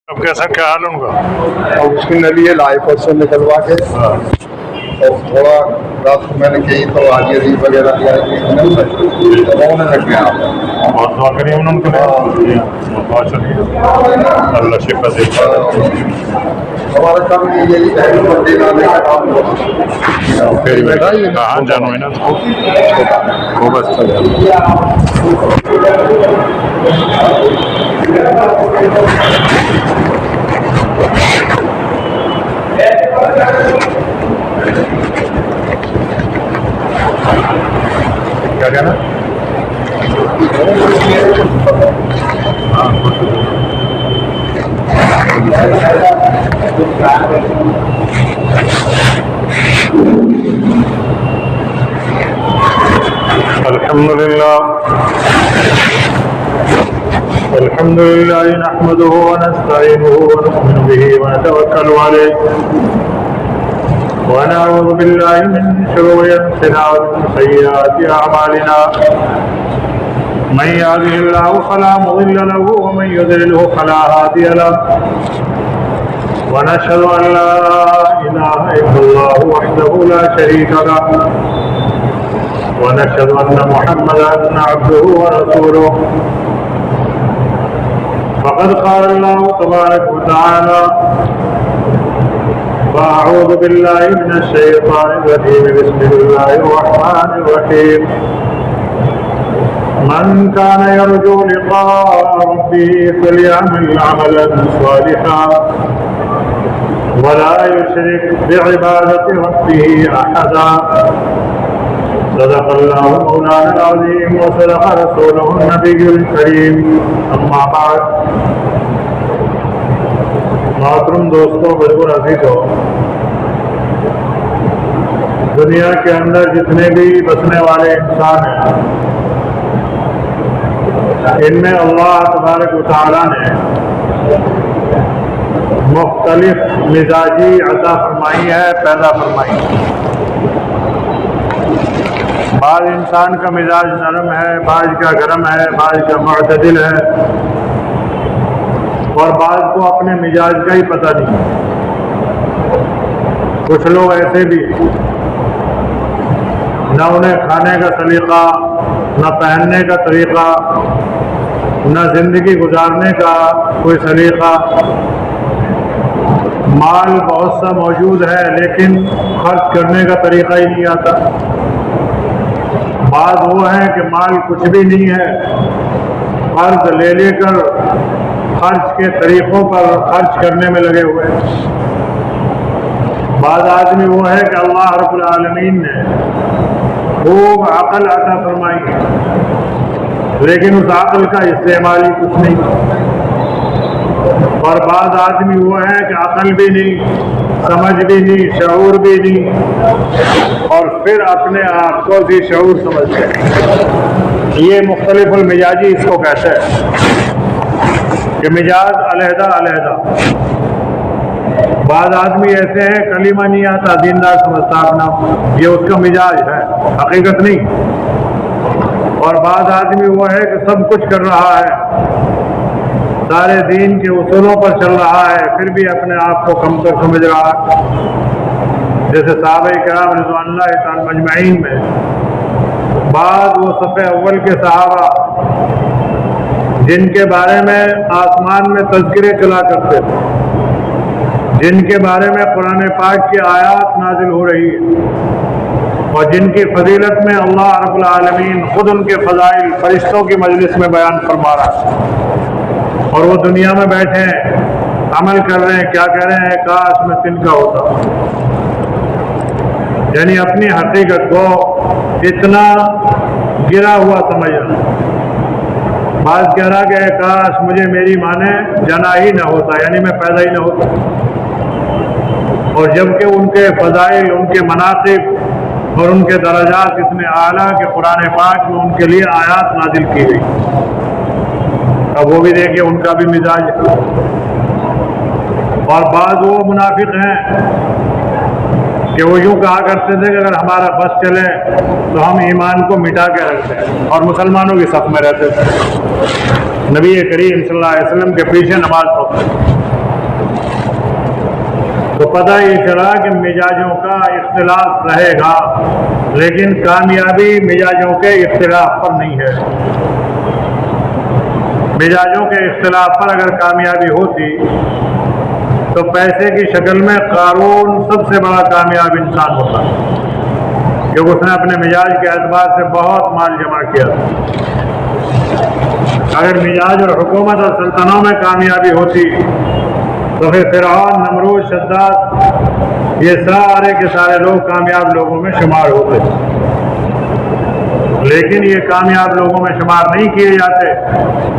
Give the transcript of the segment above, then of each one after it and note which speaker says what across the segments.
Speaker 1: اب کیسا کیا حال ان کا؟
Speaker 2: اور اس کے لیے لائف سے نکلوا کے اور تھوڑا رات کو میں نے کہی تو آج عزیز وغیرہ ہونے لگ گیا
Speaker 1: بہت دعا کریے انہوں کو بہت شکریہ اللہ شفا دے
Speaker 2: ہمارا کام یہی ہے
Speaker 1: کہاں جانو ہے نا خوب اچھا کیا کہنا الحمد لله نحمده ونستعينه ونؤمن به ونتوكل عليه ونعوذ بالله من شرور انفسنا ومن سيئات اعمالنا من يهده الله فلا مضل له ومن يضلله فلا هادي له ونشهد ان لا اله الا الله وحده لا شريك له ونشهد ان محمدا عبده ورسوله فقد قال الله تبارك وتعالى فأعوذ بالله من الشيطان الرجيم بسم الله الرحمن الرحيم من كان يرجو لقاء ربه فليعمل عملا صالحا ولا يشرك بعبادة ربه أحدا صدق الله مولانا العظيم وصدق رسوله النبي الكريم اما بعد محترم دوستوں بزرگ عزیزوں دنیا کے اندر جتنے بھی بسنے والے انسان ہیں ان میں اللہ تبارک و تعالیٰ نے مختلف مزاجی عطا فرمائی ہے پیدا فرمائی ہے بعض انسان کا مزاج نرم ہے بعض کا گرم ہے بعض کا معتدل ہے اور بعض کو اپنے مزاج کا ہی پتہ نہیں کچھ لوگ ایسے بھی نہ انہیں کھانے کا سلیقہ نہ پہننے کا طریقہ نہ زندگی گزارنے کا کوئی سلیقہ مال بہت سا موجود ہے لیکن خرچ کرنے کا طریقہ ہی نہیں آتا بعض وہ ہیں کہ مال کچھ بھی نہیں ہے قرض لے لے کر خرچ کے طریقوں پر خرچ کرنے میں لگے ہوئے ہیں بعض آدمی وہ ہے کہ اللہ رب العالمین نے خوب عقل عطا فرمائی لیکن اس عقل کا استعمال ہی کچھ نہیں اور بعض آدمی وہ ہے کہ عقل بھی نہیں سمجھ بھی نہیں شعور بھی نہیں اور پھر اپنے آپ کو بھی شعور سمجھتے ہیں یہ مختلف المزاجی اس کو کہتے ہیں کہ مزاج علیحدہ علیحدہ بعض آدمی ایسے ہیں کلمہ نہیں آتا دیندار سمجھتا اپنا یہ اس کا مزاج ہے حقیقت نہیں اور بعض آدمی وہ ہے کہ سب کچھ کر رہا ہے سارے دین کے اصولوں پر چل رہا ہے پھر بھی اپنے آپ کو کمتر سمجھ رہا ہے جیسے صحابہ کرام رضوان اللہ تعالی مجمعین میں بعض وہ صف اول کے صحابہ جن کے بارے میں آسمان میں تذکرے چلا کرتے تھے جن کے بارے میں قرآن پاک کی آیات نازل ہو رہی ہے اور جن کی فضیلت میں اللہ رب العالمین خود ان کے فضائل فرشتوں کی مجلس میں بیان فرما رہا ہے اور وہ دنیا میں بیٹھے ہیں عمل کر رہے ہیں کیا کہہ رہے ہیں کاش میں تن کا ہوتا یعنی اپنی حقیقت کو اتنا گرا ہوا سمجھنا بعض کہہ رہا کہ کاش مجھے میری ماں نے جنا ہی نہ ہوتا یعنی میں پیدا ہی نہ ہوتا اور جبکہ ان کے فضائل ان کے مناقب اور ان کے درجات اتنے اعلیٰ کہ قرآن پاک میں ان کے لیے آیات نازل کی گئی اب وہ بھی دیکھیں ان کا بھی مزاج ہے اور بعض وہ منافق ہیں کہ وہ یوں کہا کرتے تھے کہ اگر ہمارا بس چلے تو ہم ایمان کو مٹا کے رکھتے ہیں اور مسلمانوں کی صف میں رہتے تھے نبی کریم صلی اللہ علیہ وسلم کے پیچھے نماز پڑھتے تو پتہ یہ چلا کہ مزاجوں کا اختلاف رہے گا، لیکن کامیابی مزاجوں کے اختلاف پر نہیں ہے۔ مزاجوں کے اختلاف پر اگر کامیابی ہوتی تو پیسے کی شکل میں قارون سب سے بڑا کامیاب انسان ہوتا، کیونکہ اس نے اپنے مزاج کے اعتبار سے بہت مال جمع کیا۔ اگر مزاج اور حکومت اور سلطنتوں میں کامیابی ہوتی تو پھر فرعون، نمرود، شداد یہ سارے کے سارے لوگ کامیاب لوگوں میں شمار ہوتے، لیکن یہ کامیاب لوگوں میں شمار نہیں کیے جاتے۔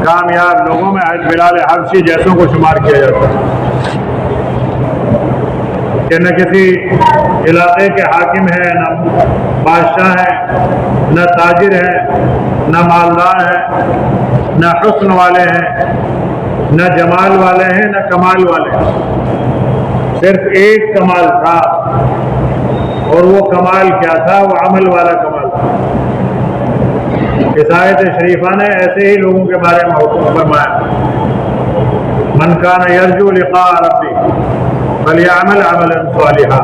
Speaker 1: کامیاب لوگوں میں بلال حبشی جیسوں کو شمار کیا جاتا ہے کہ نہ کسی علاقے کے حاکم ہیں، نہ بادشاہ ہیں، نہ تاجر ہیں، نہ مالدار ہیں، نہ حسن والے ہیں، نہ جمال والے ہیں، نہ کمال والے ہیں۔ صرف ایک کمال تھا، اور وہ کمال کیا تھا؟ وہ عمل والا کمال تھا۔ اس آیت شریفہ نے ایسے ہی لوگوں کے بارے میں حکم فرمایا، من کان یرجو لقاء ربی فلیعمل عملا صالحا۔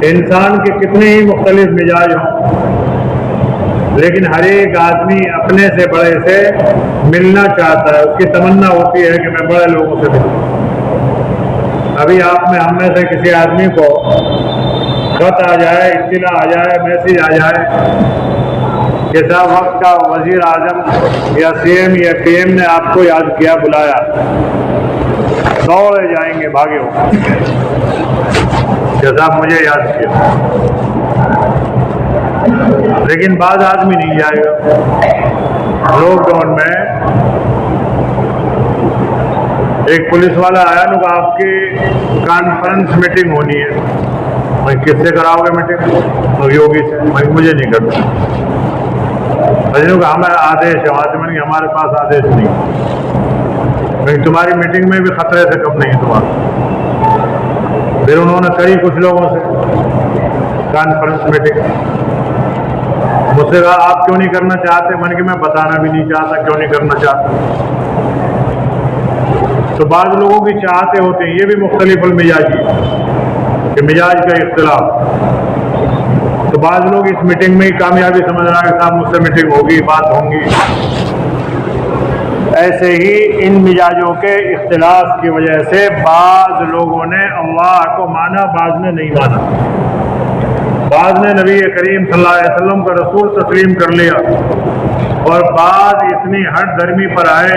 Speaker 1: انسان کے کتنے ہی مختلف مزاج ہوں، لیکن ہر ایک آدمی اپنے سے بڑے سے ملنا چاہتا ہے، اس کی تمنا ہوتی ہے کہ میں بڑے لوگوں سے ملوں۔ ابھی آپ میں ہم میں سے کسی آدمی کو خط آ جائے، اطلاع آ جائے، میسیج آ جائے کہ صاحب وقت کا وزیر اعظم یا سی ایم یا پی ایم نے آپ کو یاد کیا، بلایا، دوڑے جائیں گے، بھاگے ہو کہ صاحب مجھے یاد کیا۔ لیکن بعض آدمی نہیں جائے گا۔ لاک ڈاؤن میں ایک پولیس والا آیا، نا کہ آپ کی کانفرنس میٹنگ ہونی ہے۔ میں کس سے کراؤ گے میٹنگ؟ یوگی سے۔ میں مجھے نہیں کرتا۔ ہمارا آدیش ہے، وہاں سے میں نے ہمارے پاس آدیش نہیں، تمہاری میٹنگ میں بھی خطرے سے کم نہیں تمہارا۔ پھر انہوں نے کری کچھ لوگوں سے کانفرنس میٹنگ، مجھ سے کہا آپ کیوں نہیں کرنا چاہتے؟ میں نے کہ میں بتانا بھی نہیں چاہتا کیوں نہیں کرنا چاہتا۔ تو بعض لوگوں کی چاہتے ہوتے ہیں، یہ بھی مختلف المزاجی کہ مزاج کا اختلاف۔ تو بعض لوگ اس میٹنگ میں ہی کامیابی سمجھ رہا ہے کہ صاحب مجھ سے میٹنگ ہوگی، بات ہوں گی۔ ایسے ہی ان مزاجوں کے اختلاف کی وجہ سے بعض لوگوں نے اللہ کو مانا، بعض نے نہیں مانا۔ بعض نے نبی کریم صلی اللہ علیہ وسلم کا رسول تسلیم کر لیا، اور بعض اتنی ہٹ دھرمی پر آئے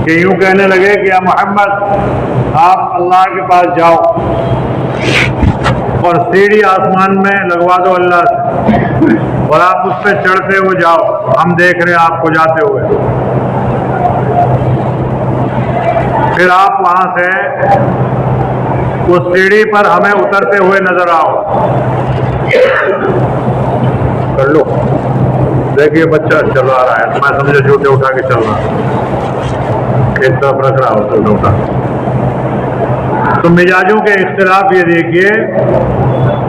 Speaker 1: کہ یوں کہنے لگے کہ یا محمد آپ اللہ کے پاس جاؤ اور سیڑھی آسمان میں لگوا دو اللہ سے، اور آپ اس پہ چڑھتے ہوئے جاؤ، ہم دیکھ رہے ہیں آپ کو جاتے ہوئے۔ پھر آپ وہاں سے اس سیڑھی پر ہمیں اترتے ہوئے نظر آؤ۔ کر لو، دیکھیے بچہ چل رہا ہے، میں سمجھے جوتے اٹھا کے چل رہا، ایک طرف رکھ رہا ہوں جوتے اٹھا۔ تو مزاجوں کے اختلاف یہ دیکھیے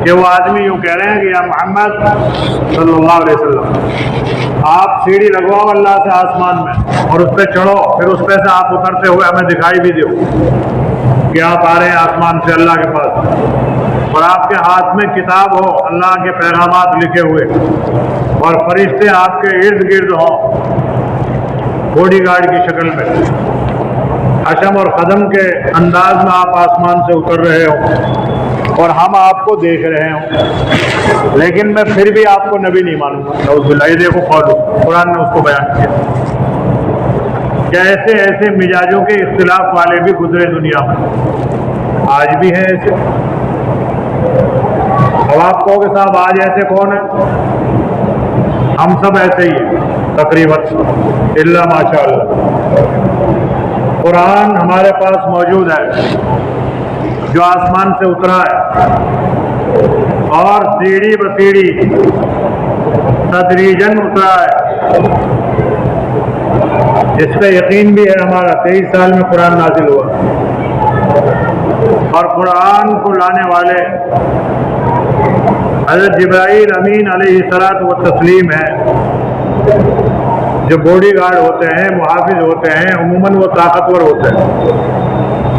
Speaker 1: کہ وہ آدمی یوں کہہ رہے ہیں کہ یا محمد صلی اللہ علیہ وسلم آپ سیڑھی لگواؤ اللہ سے آسمان میں اور اس پہ چڑھو، پھر اس پہ سے آپ اترتے ہوئے ہمیں دکھائی بھی دو کہ آپ آ رہے ہیں آسمان سے اللہ کے پاس، اور آپ کے ہاتھ میں کتاب ہو، اللہ کے پیغامات لکھے ہوئے، اور فرشتے آپ کے ارد گرد ہوں باڈی گارڈ کی شکل میں، حشم اور قدم کے انداز میں آپ آسمان سے اتر رہے ہوں اور ہم آپ کو دیکھ رہے ہوں، لیکن میں پھر بھی آپ کو نبی نہیں مانوں گا۔ نعوذ باللہ، یہ دیکھو قرآن نے اس کو بیان کیا کہ ایسے ایسے مزاجوں کے اختلاف والے بھی گزرے دنیا میں، آج بھی ہیں ایسے۔ اب آپ کہو کہ صاحب آج ایسے کون ہیں؟ ہم سب ایسے ہی ہیں تقریباً، الا ماشاء اللہ۔ قرآن ہمارے پاس موجود ہے جو آسمان سے اترا ہے، اور سیڑھی بسیڑھی تدریجاً اترا ہے، اس پہ یقین بھی ہے ہمارا۔ 23 سال میں قرآن نازل ہوا، اور قرآن کو لانے والے حضرت جبرائیل امین علیہ الصلاۃ والتسلیم ہیں، جو باڈی گارڈ ہوتے ہیں، محافظ ہوتے ہیں، عموماً وہ طاقتور ہوتے ہیں،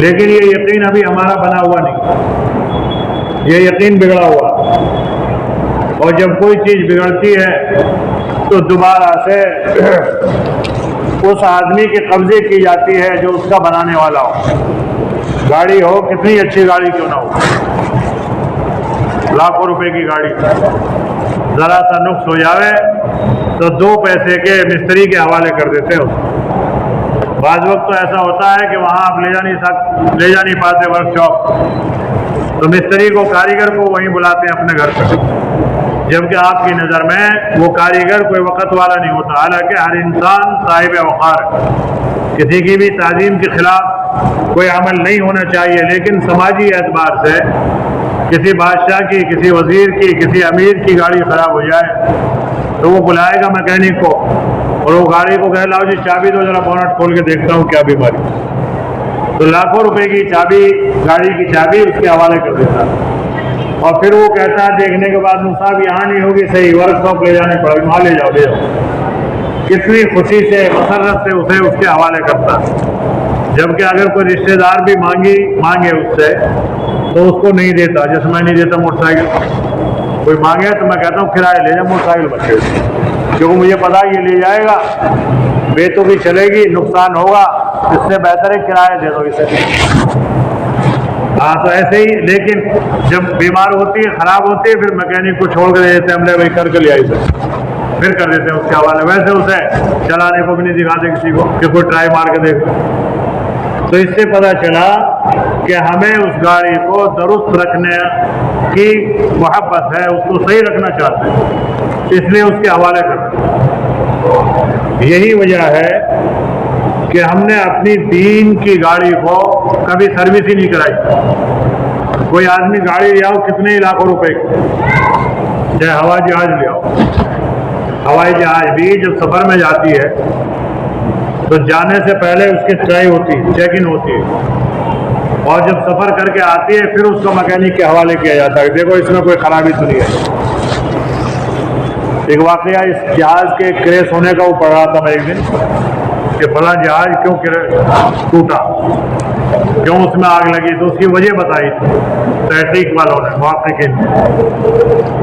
Speaker 1: لیکن یہ یقین ابھی ہمارا بنا ہوا نہیں، یہ یقین بگڑا ہوا، اور جب کوئی چیز بگڑتی ہے تو دوبارہ سے اس آدمی کے قبضے کی جاتی ہے جو اس کا بنانے والا ہو۔ گاڑی ہو کتنی اچھی گاڑی کیوں نہ ہو، لاکھوں روپے کی گاڑی، ذرا سا نقص ہو جاوے تو 2 پیسے کے مستری کے حوالے کر دیتے ہیں اس کو۔ بعض وقت تو ایسا ہوتا ہے کہ وہاں آپ لے جا نہیں پاتے ورک شاپ، تو مستری کو، کاریگر کو وہیں بلاتے ہیں اپنے گھر پہ، جبکہ آپ کی نظر میں وہ کاریگر کوئی وقت والا نہیں ہوتا۔ حالانکہ ہر انسان صاحب وقار ہے، کسی کی بھی تعظیم کے خلاف کوئی عمل نہیں ہونا چاہیے، لیکن سماجی اعتبار سے کسی بادشاہ کی، کسی وزیر کی، کسی امیر کی گاڑی خراب ہو جائے تو وہ بلائے گا میکینک کو، اور وہ گاڑی کو کہے لاؤ جی چابی دو، ذرا بونٹ کھول کے دیکھتا ہوں کیا بیماری، تو لاکھوں روپے کی چابی، گاڑی کی چابی اس کے حوالے کر دیتا ہے، اور پھر وہ کہتا ہے دیکھنے کے بعد صاحب یہاں نہیں ہوگی صحیح، ورک شاپ لے جانے پڑے گی، وہاں لے جاؤ۔ کتنی خوشی سے، مسرت سے اسے اس کے حوالے کرتا ہے، جبکہ اگر کوئی رشتہ دار بھی مانگے اس سے تو اس کو نہیں دیتا، جیسے میں نہیں دیتا موٹر سائیکل، کوئی مانگے تو میں کہتا ہوں کرایہ لے جا موٹر سائیکل بچے، کیونکہ مجھے پتا یہ لے جائے گا، بے تو بھی چلے گی، نقصان ہوگا، اس سے بہتر ہے کرایہ دے دو اسے۔ ہاں تو ایسے ہی، لیکن جب بیمار ہوتی ہے، خراب ہوتی ہے، پھر میکینک کو چھوڑ کے دیتے ہیں، ہم نے بھائی کر کے لے آئی سے، پھر کر دیتے ہیں اس کے حوالے۔ ویسے اسے چلانے کو بھی نہیں دکھاتے کسی کو کہ کوئی ٹرائی مار کے دیکھ۔ تو اس سے پتہ چلا کہ ہمیں اس گاڑی کو درست رکھنے کی محبت ہے، اس کو صحیح رکھنا چاہتے ہیں، اس لیے اس کے حوالے کرتے ہیں۔ یہی وجہ ہے کہ ہم نے اپنی دین کی گاڑی کو کبھی سروس ہی نہیں کرائی۔ کوئی آدمی گاڑی لے آؤ کتنے لاکھوں روپے کی، چاہے ہوائی جہاز لے آؤ، ہوائی جہاز بھی جب سفر میں جاتی ہے تو جانے سے پہلے اس کی ٹرائی ہوتی ہے، چیک ان ہوتی ہے، اور جب سفر کر کے آتی ہے پھر اس کو میکینک کے حوالے کیا جاتا ہے، دیکھو اس میں کوئی خرابی تو نہیں ہے۔ ایک واقعہ اس جہاز کے کریش ہونے کا وہ پڑھ رہا تھا میں ایک دن، کہ فلاں جہاز کیوں ٹوٹا، کیوں اس میں آگ لگی، تو اس کی وجہ بتائی تھی تحقیق والوں نے، محققین نے،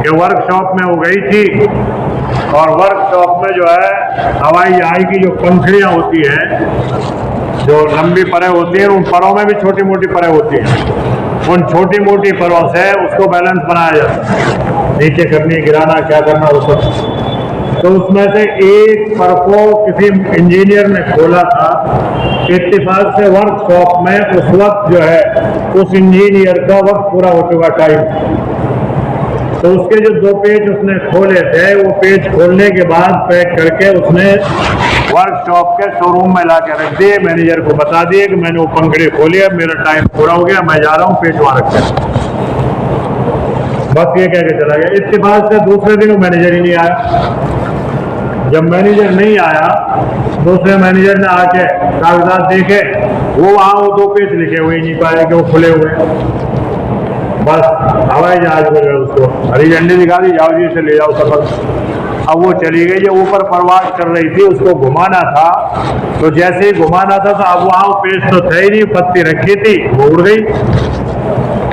Speaker 1: کہ ورک شاپ میں وہ گئی تھی، اور ورک شاپ میں جو ہے ہوائی جہاز کی جو پنکھڑیاں ہوتی ہیں، جو لمبی پریں ہوتی ہیں، ان پروں میں بھی چھوٹی موٹی پریں ہوتی ہیں، ان چھوٹی موٹی پروں سے اس کو بیلنس بنایا جاتا ہے، نیچے کرنی، گرانا، کیا کرنا وہ سب۔ تو اس میں سے ایک پر کو کسی انجینئر نے کھولا تھا، اتفاق سے ورک شاپ میں اس وقت جو ہے اس انجینئر کا وقت پورا ہو چکا، ٹائم، تو اس کے جو 2 پیج اس نے کھولے تھے، وہ پیج کھولنے کے بعد پیک کر کے اس نے ورک شاپ کے شو روم میں لا کے رکھ دیے، مینیجر کو بتا دیے کہ میں نے وہ پنکھڑی کھولی ہے، میرا ٹائم پورا ہو گیا، میں جا رہا ہوں، پیج وہاں رکھ کے، بس یہ کہہ کے چلا گیا۔ اتفاق سے دوسرے دن وہ مینیجر ہی نہیں آیا۔ جب مینیجر نہیں آیا، دوسرے مینیجر نے آ کے کاغذات دیکھے، وہ وہاں وہ 2 پیج لکھے ہوئے نہیں پائے کہ وہ کھلے ہوئے، بس ہوائی جہاز کو جو ہے اس کو ہری جھنڈی دکھا دی، جاؤ جی اسے لے جاؤ سفر۔ اب وہ چلی گئی، جو اوپر پرواز کر رہی تھی اس کو گھمانا تھا، تو جیسے ہی گھمانا تھا تو اب وہاں پیج تو تھے ہی نہیں، پتی رکھی تھی، وہ اڑ گئی۔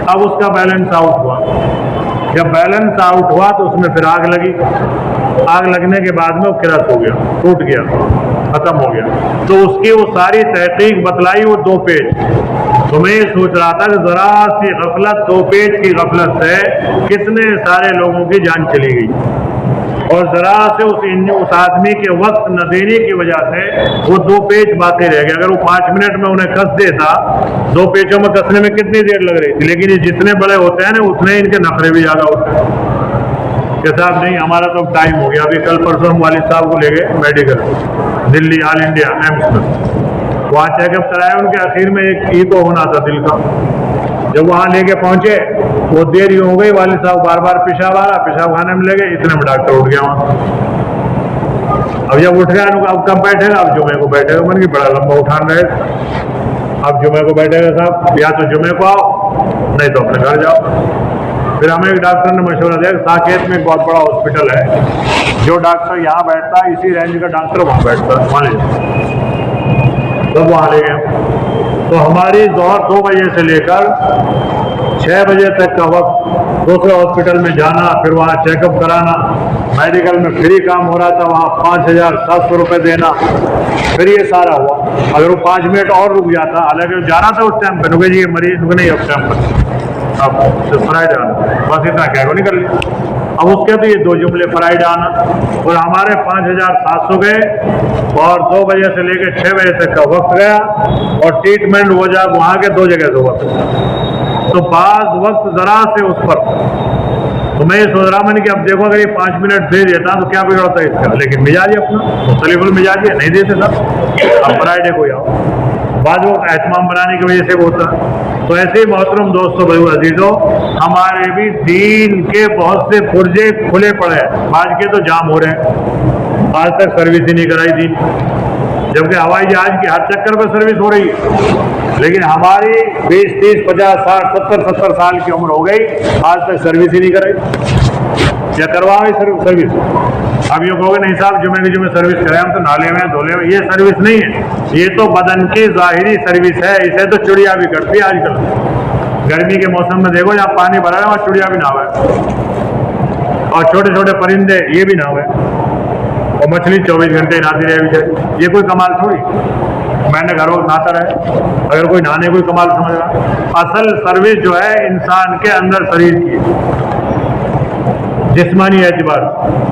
Speaker 1: اب اس کا بیلنس آؤٹ ہوا، جب بیلنس آؤٹ ہوا تو اس میں پھر آگ لگی، آگ لگنے کے بعد میں وہ کرس ہو گیا، ٹوٹ گیا، ختم ہو گیا۔ تو اس کی وہ ساری تحقیق بتلائی، وہ 2 پیج۔ تو میں یہ سوچ رہا تھا کہ ذرا سی غفلت، 2 پیج کی غفلت سے کتنے سارے لوگوں کی جان چلی گئی، اور ذرا سے اس آدمی کے وقت نہ دینے کی وجہ سے وہ 2 پیج باقی رہ گئے۔ اگر وہ 5 منٹ میں انہیں کس دیتا، 2 پیجوں میں کسنے میں کتنی دیر لگ رہی تھی، لیکن یہ جتنے بڑے ہوتے ہیں نا اتنے ان کے نخرے بھی زیادہ ہوتے ہیں، کہ صاحب نہیں ہمارا تو ٹائم ہو گیا۔ ابھی کل پرسوں ہم والد صاحب کو لے گئے میڈیکل، دلی آل انڈیا ایمس میں، وہاں چیک اپ کرایا، ان کے آخر میں ایک ایکو ہونا تھا دل کا۔ جب وہاں لے کے پہنچے وہ دیر ہی ہو گئی، والد صاحب بار بار پیشاب آ رہا، پیشاب خانے میں لے گئے، اتنے میں ڈاکٹر اٹھ گیا وہاں۔ اب جب اٹھ گیا اب کب بیٹھے گا، اب جمعے کو بیٹھے گا، من کی بڑا لمبا اٹھان رہے، اب جمعے کو بیٹھے گا صاحب، یا تو جمعے کو آؤ نہیں تو اپنے گھر جاؤ۔ پھر ہمیں ایک ڈاکٹر نے مشورہ دیا کہ ساکیت میں ایک بہت بڑا ہاسپٹل ہے، جو ڈاکٹر یہاں بیٹھتا ہے اسی رینج کا ڈاکٹر وہاں بیٹھتا ہے، وہاں لے جاؤ، تب وہاں لے گئے۔ تو تو ہماری ظہر 2 بجے سے لے کر 6 بجے تک کا وقت دوسرے ہاسپٹل میں جانا، پھر وہاں چیک اپ کرانا، میڈیکل میں فری کام ہو رہا تھا، وہاں 5,700 روپے دینا، پھر یہ سارا ہوا۔ اگر وہ 5 منٹ اور رک جاتا، حالانکہ جانا تھا اس ٹائم پہ، رکے جی یہ مریض رک نہیں اس ٹائم پر، اب فرائیڈ آنا، بس اتنا کہہ کو نہیں کر لیا۔ اب اس کے تو یہ 2 جملے فرائیڈ آنا، اور ہمارے 5,700 گئے، اور 2 بجے سے لے کے 6 بجے تک کا وقت گیا، اور ٹریٹمنٹ وہ جب وہاں کے 2 جگہ سے ہوا تھا، تو بعض وقت ذرا سے اس پر تو میں یہ سوچ رہا میں نے کہ اب دیکھو اگر یہ 5 منٹ دے دیتا تو کیا بگڑتا ہے اس کا، لیکن مزاج اپنا مختلف المزاج ہے، نہیں دیتے سر، اب فرائیڈے کو آؤ، بعض وقت اہتمام بنانے کی وجہ سے وہ ہوتا ہے۔ تو ایسے ہی محترم دوستوں بھائیو عزیزوں، ہمارے بھی دین کے بہت سے پرزے کھلے پڑے ہیں، آج کے تو جام ہو رہے ہیں، آج تک سروس ہی نہیں کرائی دین، جبکہ ہوائی جہاز کی ہر چکر پہ سروس ہو رہی ہے، لیکن ہماری 20 30 50 60 70 سال کی عمر ہو گئی، آج تک سروس ہی نہیں کرائی، یا کروائی سروس۔ اب یہ کہو گے نہیں صاحب جمعے کے جمعے سروس کریں ہم تو نالے میں دھولے میں، یہ سروس نہیں ہے، یہ تو بدن کی ظاہری سروس ہے، اسے تو چڑیا بھی کرتی ہے آج کل۔ گرمی کے موسم میں دیکھو جہاں پانی بھرا ہے وہاں چڑیا بھی نہ ہوئے، اور چھوٹے چھوٹے پرندے یہ بھی نہ ہوئے، اور مچھلی 24 گھنٹے نہاتی رہے بیچاری، یہ کوئی کمال تھوڑی، میں نے گھر وقت نہاتا رہے، اگر کوئی نہانے کوئی کمال سمجھ رہا۔ اصل سروس جو ہے انسان کے اندر شریر کی جسمانی اعتبار،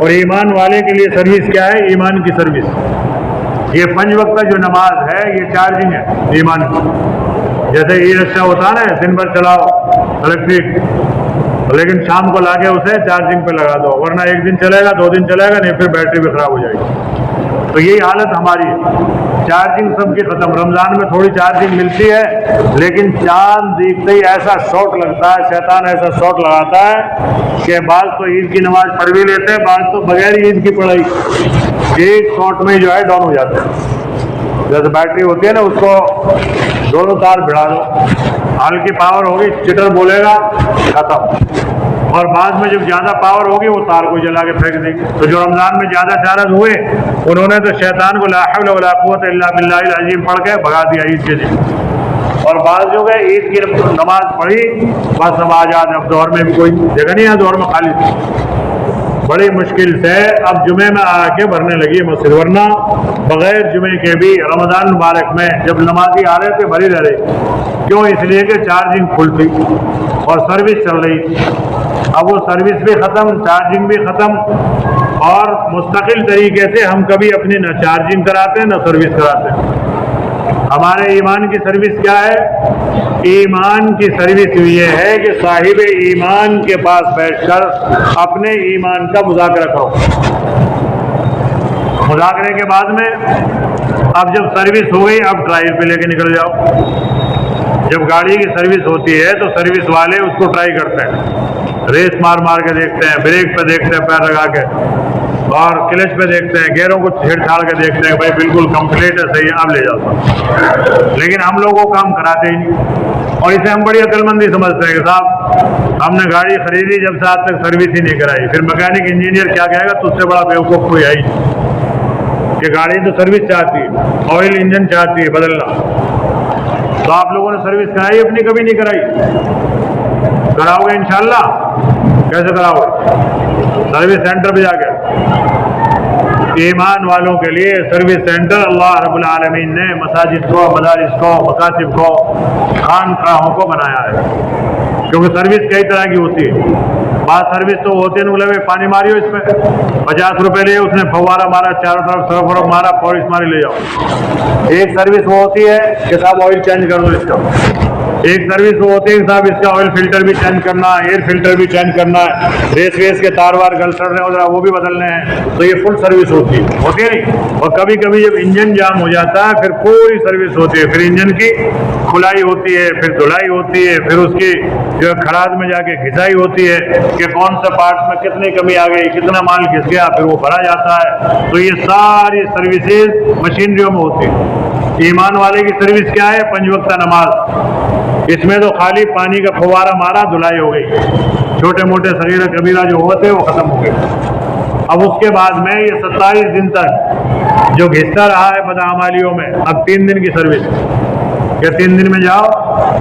Speaker 1: اور ایمان والے کے لیے سروس کیا ہے؟ ایمان کی سروس۔ یہ 5 وقت کا جو نماز ہے یہ چارجنگ ہے ایمان کی، جیسے ای رکشا ہوتا ہے نا، دن بھر چلاؤ الیکٹرک، لیکن شام کو لا کے اسے چارجنگ پہ لگا دو، ورنہ 1 دن چلے گا 2 دن چلے گا نہیں، پھر بیٹری بھی خراب ہو جائے گی۔ تو یہی حالت ہماری ہے، چارجنگ سب کی ختم۔ رمضان میں تھوڑی چارجنگ ملتی ہے، لیکن چاند دیکھتے ہی ایسا شاٹ لگتا ہے، شیطان ایسا شاٹ لگاتا ہے کہ بعض تو عید کی نماز پڑھ بھی لیتے ہیں، بعض تو بغیر عید کی پڑھائی ایک شاٹ میں جو ہے ڈاؤن ہو جاتے ہیں۔ جیسے بیٹری ہوتی ہے نا، اس کو دونوں تار بھڑا دو، ہلکی پاور ہوگی چٹر بولے گا ختم، اور بعد میں جب زیادہ پاور ہوگی وہ تار کو جلا کے پھینک دے گی۔ تو جو رمضان میں زیادہ چارج ہوئے انہوں نے تو شیطان کو لا حول ولا قوت الا باللہ العظیم پڑھ کے بھگا دیا عید کے دن، اور بعض جو گئے عید کی نماز پڑھی بس اب آزاد، اب دور میں بھی کوئی جگہ نہیں ہے، دور میں خالی تھی، بڑی مشکل سے اب جمعے میں آ کے بھرنے لگی مسجد، ورنہ بغیر جمعے کے بھی رمضان مبارک میں جب نمازی آ رہے تھے بھری رہ رہے، کیوں؟ اس لیے کہ چارجنگ فل تھی اور سروس چل رہی تھی۔ اب وہ سروس بھی ختم، چارجنگ بھی ختم، اور مستقل طریقے سے ہم کبھی اپنی نہ چارجنگ کراتے ہیں نہ سروس کراتے ہیں۔ ہمارے ایمان کی سروس کیا ہے؟ ایمان کی سروس یہ ہے کہ صاحب ایمان کے پاس بیٹھ کر اپنے ایمان کا مذاکرہ کرو، مذاکرے کے بعد میں اب جب سروس ہو گئی اب ٹرائل پہ لے کے نکل جاؤ۔ جب گاڑی کی سروس ہوتی ہے تو سروس والے اس کو ٹرائی کرتے ہیں، ریس مار مار کے دیکھتے ہیں، بریک پہ دیکھتے ہیں پیر لگا کے، اور کلچ پہ دیکھتے ہیں، گیئروں کو چھیڑ چھاڑ کے دیکھتے ہیں، بھائی بالکل کمپلیٹ ہے، صحیح ہے، اب لے جاتا۔ لیکن ہم لوگوں کو کام کراتے ہی نہیں، اور اسے ہم بڑی عقل مندی سمجھتے ہیں کہ صاحب ہم نے گاڑی خریدی جب سے آج تک سروس ہی نہیں کرائی، پھر میکینک انجینئر کیا کہے گا تجھ سے بڑا بیوقوف کوئی ہے ہی، کہ گاڑی تو سروس چاہتی ہے، آئل انجن چاہتی ہے بدلنا، تو آپ لوگوں نے سروس کرائی اپنی؟ کبھی نہیں کرائی، کراؤ گے انشاءاللہ؟ کیسے کراؤ گے؟ سروس سینٹر پہ جا کے۔ ایمان والوں کے لیے سروس سینٹر اللہ رب العالمین نے مساجد کو، مدارس کو، مکاتب کو، خانقاہوں کو بنایا ہے، کیونکہ سروس کئی طرح کی ہوتی ہے۔ بعض سروس تو ہوتے ہیں نگلے میں پانی ماری ہو، اس میں 50 روپے لے، اس نے فوارہ مارا، چاروں طرف سرف مارا، پالش ماری لے جاؤ۔ ایک سروس وہ ہوتی ہے کہ صاحب آئل چینج کر دو اس کا، ایک سروس وہ ہوتی ہے کہ صاحب اس کا آئل فلٹر بھی چینج کرنا ہے، ایئر فلٹر بھی چینج کرنا ہے، ریس ویس کے تار وار گل سڑ رہے ہیں وہ بھی بدلنے ہیں، تو یہ فل سروس ہوتی ہے نہیں؟ اور کبھی کبھی جب انجن جام ہو جاتا ہے پھر پوری سروس ہوتی ہے، پھر انجن کی کھلائی ہوتی ہے، پھر دھلائی ہوتی ہے، پھر اس کی جو ہے کھراج میں جا کے گھسائی ہوتی ہے کہ کون سے پارٹس میں کتنی کمی آ گئی، کتنا مال گھس گیا، پھر وہ بھرا جاتا ہے۔ تو یہ ساری سروسز مشینریوں میں ہوتی ہے۔ ایمان والے کی سروس کیا ہے؟ 5 وقتہ نماز، اس میں تو خالی پانی کا فوارہ مارا، دھلائی ہو گئی، چھوٹے موٹے صغیرہ کبیرہ جو ہوتے وہ ختم ہو گئے۔ اب اس کے بعد میں یہ 27 دن تک جو گھستا رہا ہے بدعمالیوں میں، اب 3 دن کی سروس، کہ 3 دن میں جاؤ,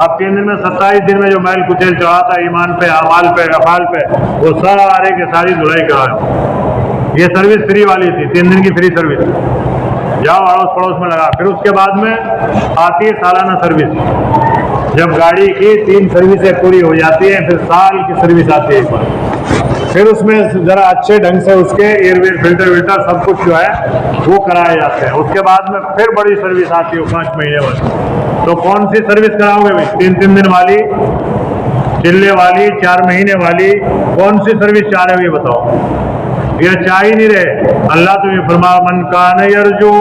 Speaker 1: اب 3 دن میں 27 دن میں جو میل کچیل چڑھا تھا ایمان پہ, اعمال پہ, افعال پہ, وہ سارے کے ساری دھلائی کرائے. یہ سروس فری والی تھی, 3 دن کی فری سروس, جاؤ اڑوس پڑوس میں لگا. پھر اس کے بعد میں آتی ہے سالانہ سروس, جب گاڑی کی 3 سروسیں پوری ہو جاتی ہیں, پھر سال کی سروس آتی ہے ایک بار. پھر اس میں ذرا اچھے ڈھنگ سے اس کے ایئر ویئر فلٹر ولٹر سب کچھ جو ہے وہ کرائے جاتے ہیں. اس کے بعد میں پھر بڑی سروس آتی ہے 5 مہینے بعد. تو کون سی سروس کراؤ گے بھائی؟ 3 دن والی, چلے والی, 4 مہینے والی, کون سی سروس چاہ رہے ہو یہ بتاؤ؟ یہ چاہ ہی نہیں رہے. اللہ تو یہ فرما من کان یرجو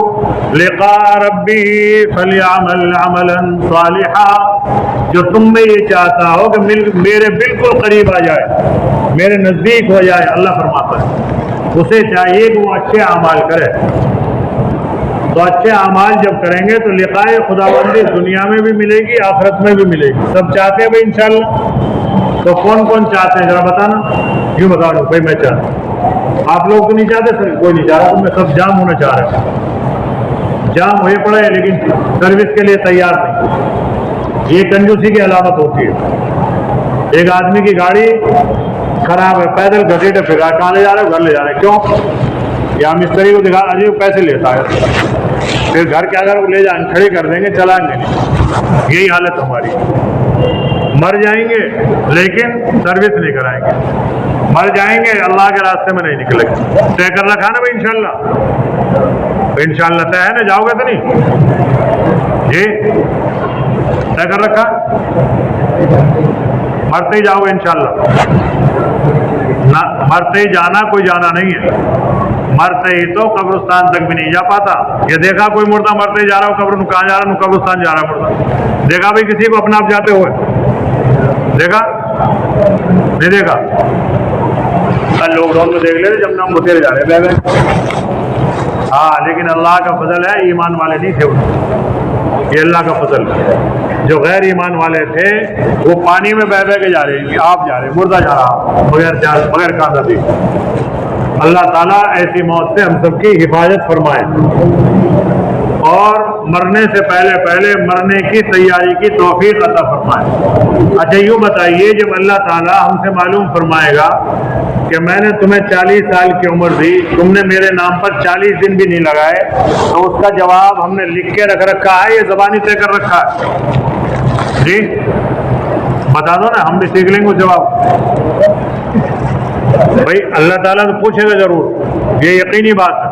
Speaker 1: لقاء ربہ فلیعمل عملا صالحا, جو تم میں یہ چاہتا ہو کہ میرے بالکل قریب آ جائے, میرے نزدیک ہو جائے, اللہ فرماتا ہے اسے چاہیے کہ وہ اچھے اعمال کرے. تو اچھے اعمال جب کریں گے تو لقائے خداوندی دنیا میں بھی ملے گی, آخرت میں بھی ملے گی. سب چاہتے ہیں بھائی انشاءاللہ؟ تو کون کون چاہتے ہیں ذرا بتانا, کیوں بتا دو بھائی میں چاہتا ہوں. آپ لوگ تو نہیں چاہتے سر, کوئی نہیں چاہ رہا, تو میں سب جام ہونا چاہ رہے ہیں. جام ہوئے پڑے لیکن سروس کے لیے تیار نہیں. یہ کنجوسی کی علامت ہوتی ہے. ایک آدمی کی گاڑی خراب ہے, پیدل گھسیٹے پھر رہا, کہاں لے جا رہے ہو؟ گھر لے جا رہے. کیوں؟ یا مستری کو دکھا رہا پیسے لیتا ہے, پھر گھر کے اگر وہ لے جائیں کھڑے کر دیں گے, چلائیں گے نہیں. یہی حالت ہماری. مر جائیں گے لیکن سروس نہیں کرائیں گے. مر جائیں گے اللہ کے راستے میں نہیں نکلیں گے. طے کر رکھا نا بھائی انشاءاللہ؟ انشاءاللہ طے ہے نا, جاؤ گے تو نہیں جی؟ طے کر رکھا, مرتے ہی جاؤ گے انشاءاللہ. نہ مرتے ہی جانا, کوئی جانا نہیں ہے. مرتے ہی تو قبرستان تک بھی نہیں جا پاتا. یہ دیکھا کوئی مردہ مرتے ہی جا رہا ہو قبر, کہاں جا رہا ہوں؟ قبرستان جا رہا مردہ. دیکھا بھائی کسی کو اپنا آپ جاتے ہوئے؟ دیکھا نہیں دیکھا؟ لاک ڈاؤن میں دیکھ لیتے جب ہم بتیرے جا رہے بے. ہاں لیکن اللہ کا فضل ہے, ایمان والے نہیں تھے وہ, یہ اللہ کا فضل ہے. جو غیر ایمان والے تھے وہ پانی میں بہ کے جا رہے, آپ جا رہے, مردہ جا رہا بغیر کاندھا دی. اللہ تعالیٰ ایسی موت سے ہم سب کی حفاظت فرمائے اور مرنے سے پہلے مرنے کی تیاری کی توفیق عطا فرمائے. اچھا یوں بتائیے, جب اللہ تعالیٰ ہم سے معلوم فرمائے گا کہ میں نے تمہیں 40 سال کی عمر دی, تم نے میرے نام پر 40 دن بھی نہیں لگائے, تو اس کا جواب ہم نے لکھ کے رکھ رکھا ہے, یہ زبانی طے کر رکھا ہے جی؟ بتا دو نا, ہم بھی سیکھ لیں گے جواب. بھائی اللہ تعالیٰ تو پوچھے گا ضرور, یہ یقینی بات ہے,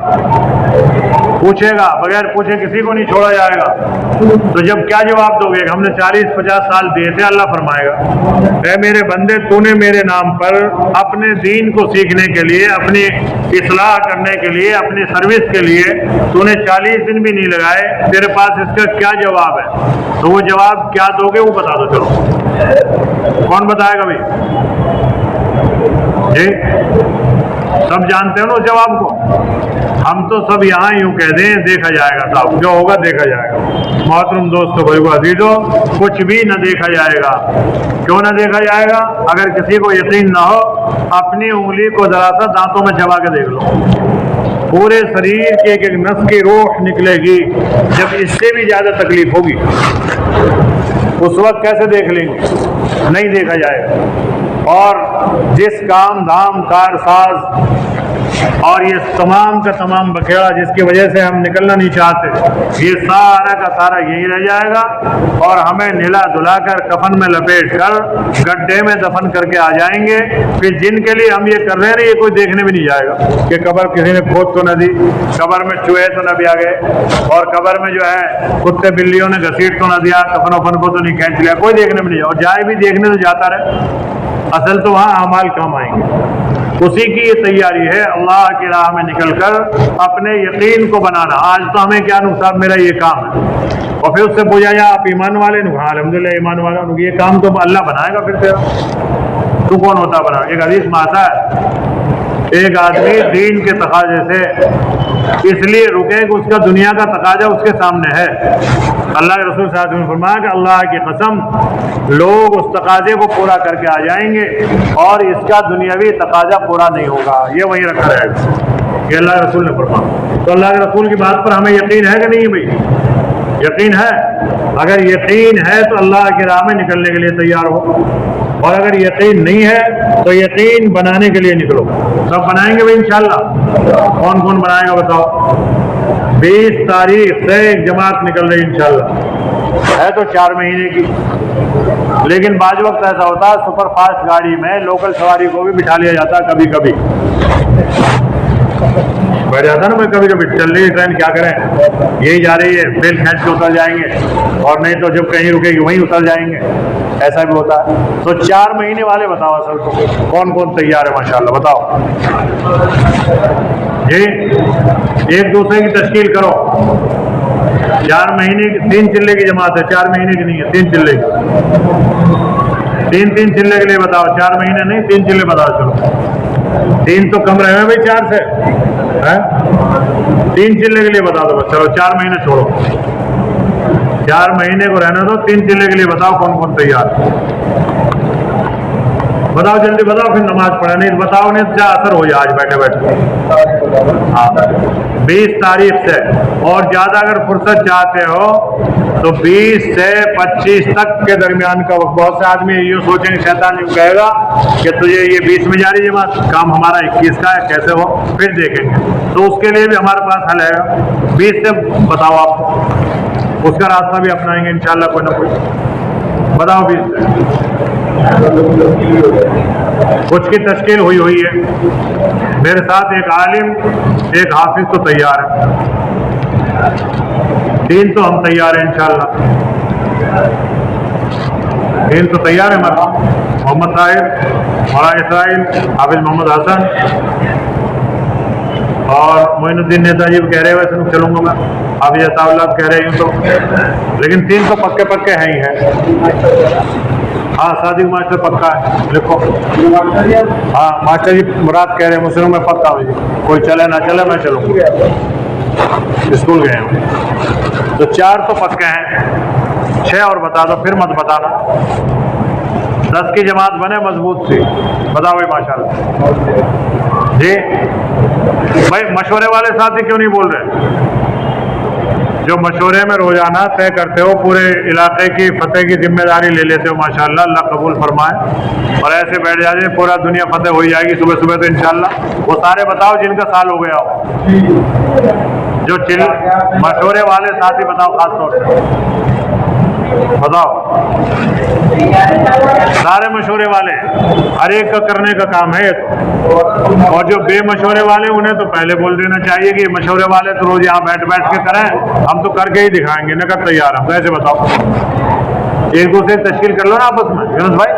Speaker 1: پوچھے گا, بغیر پوچھے کسی کو نہیں چھوڑا جائے گا. تو جب کیا جواب دو گے؟ ہم نے 40-50 سال دیے تھے. اللہ فرمائے گا اے میرے بندے, تو نے میرے نام پر اپنے دین کو سیکھنے کے لیے, اپنی اصلاح کرنے کے لیے, اپنی سروس کے لیے تو نے 40 دن بھی نہیں لگائے, تیرے پاس اس کا کیا جواب ہے؟ تو وہ جواب کیا دو گے وہ بتا دو. چلو کون بتائے گا بھائی جی؟ سب جانتے ہیں نا اس جواب کو. ہم تو سب یہاں یوں کہہ دیں دیکھا جائے گا, صاحب جو ہوگا دیکھا جائے گا. محترم دوستو بھائی کو عزیزو, کچھ بھی نہ دیکھا جائے گا. کیوں نہ دیکھا جائے گا؟ اگر کسی کو یقین نہ ہو, اپنی انگلی کو ذرا سا دانتوں میں چبا کے دیکھ لو, پورے شریر کے ایک نس کی روح نکلے گی. جب اس سے بھی زیادہ تکلیف ہوگی اس وقت کیسے دیکھ لیں گے؟ نہیں دیکھا جائے گا. اور جس کام دھام کار ساز اور یہ تمام کا تمام بکھیڑا جس کی وجہ سے ہم نکلنا نہیں چاہتے, یہ سارا کا سارا یہی رہ جائے گا اور ہمیں نلا دھلا کر کفن میں لپیٹ کر گڈھے میں دفن کر کے آ جائیں گے. پھر جن کے لیے ہم یہ کر رہے ہیں یہ کوئی دیکھنے بھی نہیں جائے گا کہ قبر کسی نے کھود تو نہ دی, قبر میں چوہے تو نہ بھی آ گئے, اور قبر میں جو ہے کتے بلیوں نے گھسیٹ تو نہ دیا, کفن وفن کو تو نہیں کھینچ لیا, کوئی دیکھنے بھی نہیں. اور جائے بھی دیکھنے تو جاتا رہے, اصل تو وہاں اعمال کام آئیں گے. اسی کی یہ تیاری ہے, اللہ کی راہ میں نکل کر اپنے یقین کو بنانا. آج تو ہمیں کیا نقصان, میرا یہ کام ہے, اور پھر اس سے پوچھا جائے آپ ایمان والے نو, ہاں الحمدللہ ایمان والا, یہ کام تو اللہ بنائے گا, پھر تیرا تو کون ہوتا بنا. ایک حدیث میں آتا ہے ایک آدمی دین کے تقاضے سے اس لیے رکے کہ اس کا دنیا کا تقاضا اس کے سامنے ہے. اللہ کے رسول صلی اللہ علیہ وسلم نے فرمایا کہ اللہ کی قسم لوگ اس تقاضے کو پورا کر کے آ جائیں گے اور اس کا دنیاوی تقاضا پورا نہیں ہوگا, یہ وہیں رکھا رہے گا. یہ اللہ کے رسول نے فرمایا. تو اللہ کے رسول کی بات پر ہمیں یقین ہے کہ نہیں بھائی؟ یقین ہے؟ اگر یقین ہے تو اللہ کی راہ میں نکلنے کے لیے تیار ہو، اور اگر یقین نہیں ہے تو یقین بنانے کے لیے نکلو۔ سب بنائیں گے بھائی انشاءاللہ؟ کون کون بنائے گا بتاؤ؟ 20 تاریخ سے ایک جماعت نکل رہی انشاءاللہ، ہے تو 4 مہینے کی، لیکن بعض وقت ایسا ہوتا ہے سپر فاسٹ گاڑی میں لوکل سواری کو بھی بٹھا لیا جاتا ہے، کبھی کبھی بیٹھ جاتا ہے نا بھائی، کبھی کبھی چل رہی ہے ٹرین، کیا کریں، یہی جا رہی ہے، بیل کھینچ کے اتر جائیں گے، اور نہیں تو جب کہیں رکے گی وہیں اتر جائیں گے، ایسا بھی ہوتا ہے۔ تو 4 مہینے والے بتاؤ اصل کو کون کون تیار ہے ماشاءاللہ، بتاؤ جی، ایک دوسرے کی تشکیل کرو۔ 4 مہینے کی 3 چلے کی جماعت ہے، 4 مہینے کی نہیں ہے، 3 چلے کی، 3 چلے کے لیے بتاؤ، 4 مہینے نہیں، 3 چلے بتاؤ، چلو 3 تو کم رہے بھائی 4 سے، 3 چلے کے لیے بتا دو بس، چلو 4 مہینے چھوڑو، 4 مہینے کو رہنے دو، 3 چلے کے لیے بتاؤ کون کون تیار، بتاؤ جلدی بتاؤ، پھر نماز پڑھے، نہیں بتاؤ نہیں کیا اثر ہو جائے آج بیٹھے بیٹھے۔ ہاں 20 تاریخ سے، اور زیادہ اگر فرصت چاہتے ہو تو 20 سے 25 تک کے درمیان کا وقت۔ بہت سے آدمی یہ سوچیں گے، شیطان یہ کہے گا کہ تجھے یہ 20 میں جاری جماعت، کام ہمارا 21 کا ہے، کیسے ہو، پھر دیکھیں گے، تو اس کے لیے بھی ہمارے پاس حل ہے۔ 20 سے بتاؤ، آپ اس کا راستہ بھی اپنائیں گے انشاءاللہ کوئی نہ کوئی، بتاؤ 20 سے۔ کچھ کی تشکیل ہوئی ہے، میرے ساتھ ایک عالم ایک حافظ تو تیار ہے، 3 تو ہم تیار ہیں انشاءاللہ، 3 تو تیار ہے ہمارا، محمد طاہر، مولانا اسرائیل، حافظ محمد حسن اور معین الدین نیتا جی کہہ رہے ہیں، ویسے میں چلوں گا میں، حافظ عطا اللہ کہہ رہے ہیں تو، لیکن 3 تو پکے پکے ہیں ہی ہیں۔ ہاں صادق ماسٹر پکا ہے، لکھو، ہاں ماسٹر جی مراد کہہ رہے ہیں مسلم میں پکا ہو جی، کوئی چلے نہ چلے میں چلوں، اسکول گئے ہیں، تو 4 تو پکے ہیں، 6 اور بتا دو، پھر مت بتانا، 10 کی جماعت بنے مضبوط سی، بتاؤ بھائی ماشاءاللہ جی۔ بھائی مشورے والے ساتھی کیوں نہیں بول رہے؟ جو مشورے میں روزانہ طے کرتے ہو، پورے علاقے کی فتح کی ذمہ داری لے لیتے ہو ماشاءاللہ، اللہ قبول فرمائے، اور ایسے بیٹھ جاتے پورا دنیا فتح ہو جائے گی صبح صبح تو انشاءاللہ، وہ سارے بتاؤ جن کا سال ہو گیا ہو، جو مشورے والے ساتھی بتاؤ، خاص طور سے بتاؤ، سارے مشورے والے، ہر ایک کا کرنے کا کام ہے، اور جو بے مشورے والے انہیں تو پہلے بول دینا چاہیے کہ مشورے والے تو روز یہاں بیٹھ کے کریں، ہم تو کر کے ہی دکھائیں گے، نہ کر تیار ہم، تو ایسے بتاؤ، ایک دوسرے تشکیل کر لو نا آپس میں، یونس بھائی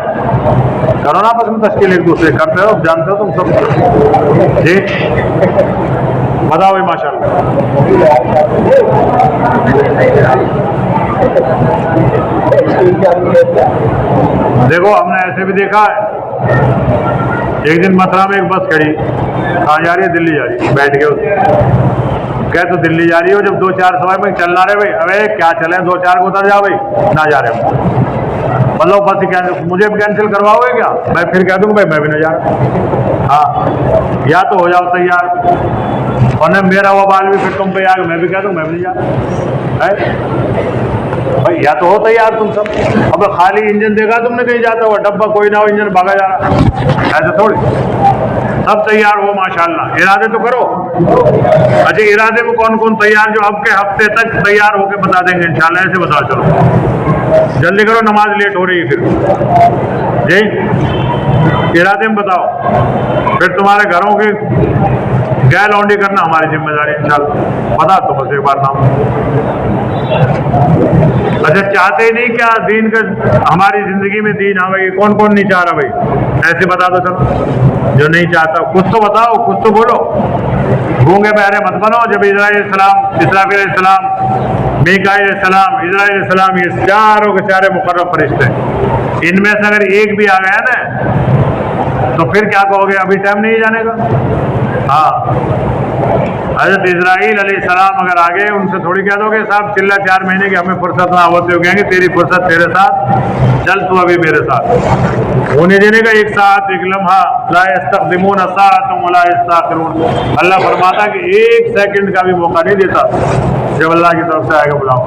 Speaker 1: کرو نا آپس میں تشکیل، ایک دوسرے کرتے ہو، جانتے ہو تم سب جی، بتاؤ بھائی ماشاءاللہ۔ دیکھو ہم نے ایسے بھی دیکھا ہے، ایک دن مسئلہ میں ایک بس کھڑی، کہاں جا رہی ہے؟ دلی جا رہی ہے، بیٹھ گئے کہ تو دلی جا رہی ہو، جب 2-4 سواری میں چل نہ رہے بھائی، ارے کیا چلیں 2-4 کو اتر جاؤ بھائی، نہ جا رہے مطلب بس مجھے بھی کینسل کرواؤ گے کیا؟ میں پھر کہہ دوں بھائی میں بھی نہ جا رہا، ہاں یا تو ہو جاؤ تیار، ورنہ میرا وبال بھی پھر تم پہ آ گیا، میں بھی کہہ دوں میں بھی نہیں جا رہا بھائی، یا تو ہو تیار تم سب، اب خالی انجن دیکھا تم نے کہیں جاتا ہوا، ڈبہ کوئی نہ ہو، انجن بھاگا جا رہا، ایسے تھوڑی، سب تیار ہو ماشاءاللہ، ارادے تو کرو۔ اچھا ارادے میں کون کون تیار، جو اب کے ہفتے تک تیار ہو کے بتا دیں گے انشاءاللہ، ایسے بتا چلو، جلدی کرو نماز لیٹ ہو رہی ہے پھر جی، ارادے میں بتاؤ، پھر تمہارے گھروں کی گیا لونڈی کرنا ہماری ذمہ داری انشاءاللہ، بتا تو بس ایک بار نام۔ اچھا چاہتے ہی نہیں کیا دین کا، ہماری زندگی میں دین آئے گی، کون کون نہیں چاہ رہا بھائی، ایسے بتا دو چلو، جو نہیں چاہتا کچھ تو بتاؤ، کچھ تو بولو، گونگے بہرے مت بنو۔ جب اسرائیل السلام، اسرافیل السلام، میکائیل السلام، اسرائیل السلام، یہ چاروں کے چارے مقرب فرشتے، ان میں سے اگر ایک بھی آ گیا نا تو پھر کیا کہو گے، ابھی ٹائم نہیں جانے کا؟ ہاں حضرت اسرائیل علیہ السلام اگر آگے ان سے تھوڑی کہہ دو گے صاحب چلہ 4 مہینے کی ہمیں فرصت نہ ہوتے ہو، کہیں گے تیری فرصت تیرے ساتھ، چل تو ابھی میرے ساتھ، ہونے دینے کا ایک ساتھ ایک لمحہ، لا یستخدمون ساعۃ ولا یستاخرون، اللہ فرماتا کہ 1 سیکنڈ کا بھی موقع نہیں دیتا، جب اللہ کی طرف سے آئے گا بلاؤ۔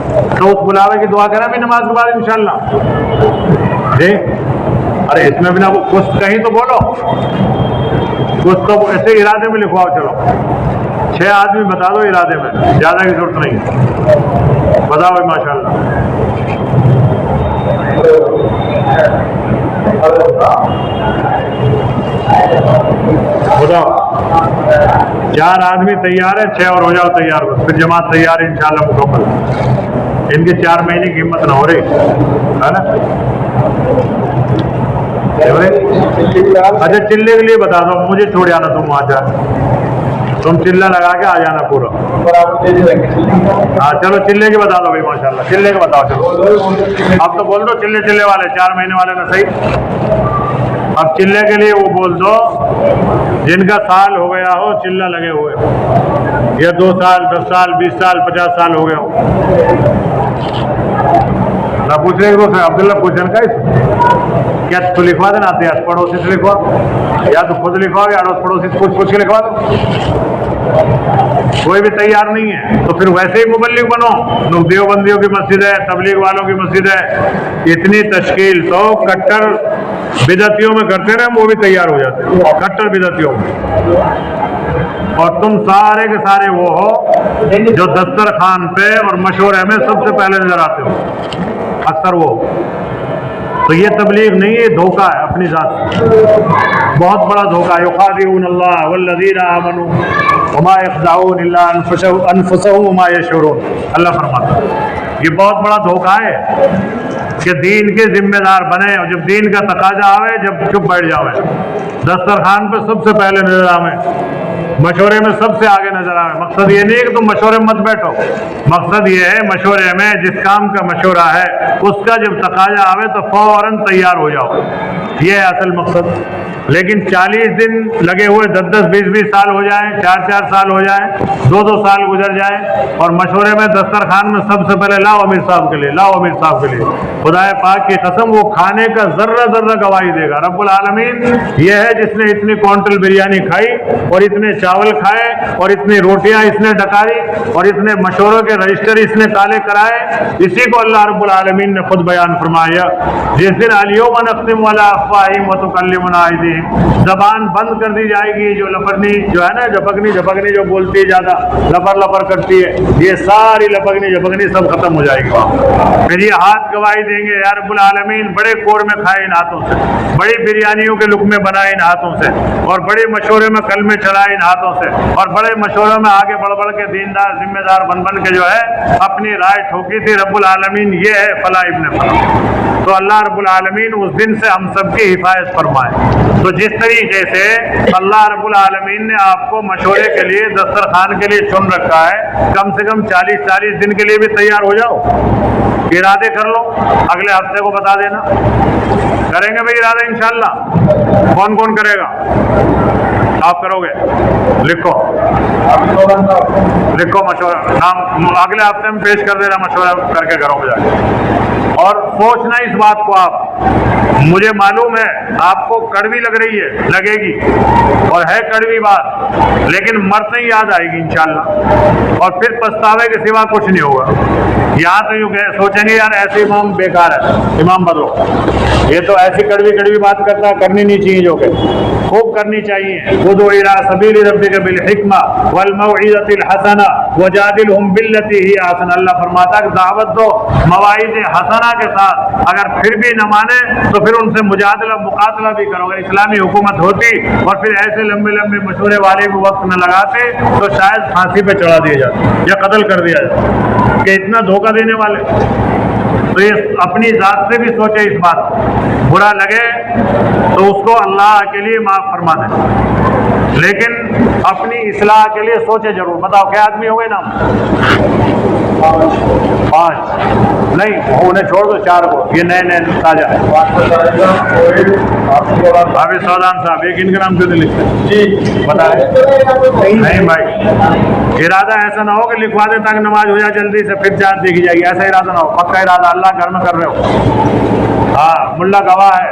Speaker 1: تو اس بلاوے کی دعا کریں بھی نماز کے بعد انشاءاللہ جی. ارے اس میں بھی نہ کچھ کہیں تو بولو, کچھ تو ایسے ارادے میں لکھواؤ. چلو 6 آدمی بتا دو ارادے میں, زیادہ کی ضرورت نہیں. بتاؤ بھائی ماشاءاللہ. بتاؤ 4 آدمی تیار ہے, 6 اور ہو جاؤ تیار, بس پھر جماعت تیار ہے انشاءاللہ مکمل. ان کے 4 مہینے کی ہمت نہ ہو رہی ہے نا. اچھا چلے کے لیے بتا دو, مجھے چھوڑ جانا تم وہاں جا, تم چلہ لگا کے آ جانا پورا. ہاں چلو چلے کے بتا دو بھائی ماشاءاللہ, چلے کے بتاؤ. چلو اب تو بول دو چلے والے 4 مہینے والے نا صحیح. اب چلے کے لیے وہ بول دو جن کا سال ہو گیا ہو چلہ لگے ہوئے, یا 2 سال 10 سال 20 سال 50 سال ہو گئے ہو. نہ پوچھ رہے عبداللہ پوچھن کا کیا تو لکھوا دینا آتے ہیں پڑوسی سے لکھوا, یا تو خود لکھواؤ یا اڑوس پڑوسی سے پوچھ کے لکھوا دو. کوئی بھی تیار نہیں ہے تو پھر ویسے ہی مبلغ بنو. دیوبندیوں کی مسجد ہے, تبلیغ والوں کی مسجد ہے, اتنی تشکیل تو کٹر بدعتیوں میں کرتے نا, وہ بھی تیار ہو جاتے ہیں کٹر بدعتیوں میں. اور تم سارے کے سارے وہ ہو جو دسترخوان پہ اور مشورے میں سب سے پہلے نظر آتے ہو, اکثر وہ. تو یہ تبلیغ نہیں ہے, دھوکہ ہے اپنی ذات سے, بہت بڑا دھوکہ. یخادعون اللہ والذین آمنوا وما یخدعون الا انفسهم وما یشعرون. اللہ فرماتا ہے یہ بہت بڑا دھوکہ ہے کہ دین کے ذمہ دار بنے اور جب دین کا تقاضا آوے جب چپ بیٹھ جاوے, دسترخوان پہ سب سے پہلے نظر آوے, مشورے میں سب سے آگے نظر آوے. مقصد یہ نہیں ہے کہ تم مشورے میں مت بیٹھو, مقصد یہ ہے مشورے میں جس کام کا مشورہ ہے اس کا جب تقاضا آوے تو فوراً تیار ہو جاؤ, یہ ہے اصل مقصد. لیکن 40 دن لگے ہوئے 10 20 سال ہو جائیں, 4 سال ہو جائیں, 2 سال گزر جائیں, اور مشورے میں دسترخوان میں سب سے پہلے لاؤ امیر صاحب کے لیے, لاؤ امیر صاحب کے لیے. خدا پاک کی قسم وہ کھانے کا ذرہ گواہی دے گا. رب العالمین یہ ہے جس نے اتنی کوئنٹل بریانی کھائی اور اتنے چاول کھائے اور اتنی روٹیاں اس نے ڈکاری اور اتنے مشوروں کے رجسٹر اس نے کالے کرائے. اسی کو اللہ رب العالمین نے خود بیان فرمایا, جس دن الیوم نختم علی افواہہم وتکلمنا ایدیہم, زبان بند کر دی جائے گی جو لپرنی جو ہے نا, جھپکنی جو بولتی ہے زیادہ لپر کرتی ہے, یہ ساری لپکنی سب ختم ہو جائے گی. پھر یہ ہاتھ گواہی دیں گے یا رب العالمین بڑے کور میں کھائے ان ہاتھوں سے, بڑی بریانیوں کے لقمے بنائے ان ہاتھوں سے, اور بڑے مشورے میں کلمے چڑھائے ان ہاتھوں سے, اور بڑے مشوروں میں آگے بڑھ کے دیندار ذمہ دار بن کے جو ہے اپنی رائے ٹھوکی تھی. رب العالمین یہ ہے فلاں ابن فلاں. تو اللہ رب العالمین اس دن سے ہم سب کی حفاظت فرمائے. تو جس طریقے سے اللہ رب العالمین نے آپ کو مشورے کے لیے دسترخوان کے لیے چن رکھا ہے, کم سے کم 40 دن کے لیے بھی تیار ہو جاؤ, ارادے کر لو, اگلے ہفتے کو بتا دینا. کریں گے بھائی ارادہ انشاءاللہ؟ کون کرے گا؟ آپ کرو گے؟ لکھو مشورہ نام اگلے ہفتے میں پیش کر دینا, مشورہ کر کے گھروں میں جا کے. اور سوچنا اس بات کو, آپ مجھے معلوم ہے آپ کو کڑوی لگے گی اور ہے کڑوی بات, لیکن مرتے ہی یاد آئے گی انشاءاللہ, اور پھر پچھتاوے کے سوا کچھ نہیں ہوگا. یہاں تو یوں سوچیں گے یار ایسے امام بیکار ہے, امام بدلو, یہ تو ایسی کڑوی بات کرتا ہے, کرنی نہیں چاہیے, جو کہ خوب کرنی چاہیے. ادعو الی سبیل ربک بالحکمہ والموعظۃ الحسنہ وجادلہم باللتی ہی احسن. اللہ فرماتا ہے کہ دعوت دو مواعظ حسنہ کے ساتھ, اگر پھر بھی نہ مانے تو پھر ان سے مقاتلہ بھی کرو. اگر اسلامی حکومت ہوتی اور پھر ایسے لمبے مشورے والے بھی وقت نہ لگاتے تو شاید پھانسی پہ چڑھا دیا جاتا یا قتل کر دیا جاتا, کہ اتنا دھوکہ دینے والے. تو یہ اپنی ذات سے بھی سوچے اس بات, برا لگے تو اس کو اللہ کے لیے معاف فرما دیں, لیکن اپنی اصلاح کے لیے سوچے ضرور. بتاؤ کیا آدمی ہو گئے نا؟ 5 نہیں, انہیں چھوڑ دو 4 کو, یہ نئے تازہ. حافظ سعدان صاحب, ایک ان کا نام کیوں نہیں لکھتے جی؟ بتائیں. نہیں بھائی, ارادہ ایسا نہ ہو کہ لکھوا دیں تاکہ نماز ہو جائے جلدی سے, پھر چارج دیکھی جائے گی. ایسا ارادہ نہ ہو, پکا ارادہ اللہ گھر میں کر رہے ہو. ہاں ملا گواہ ہے,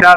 Speaker 1: 4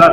Speaker 1: 10?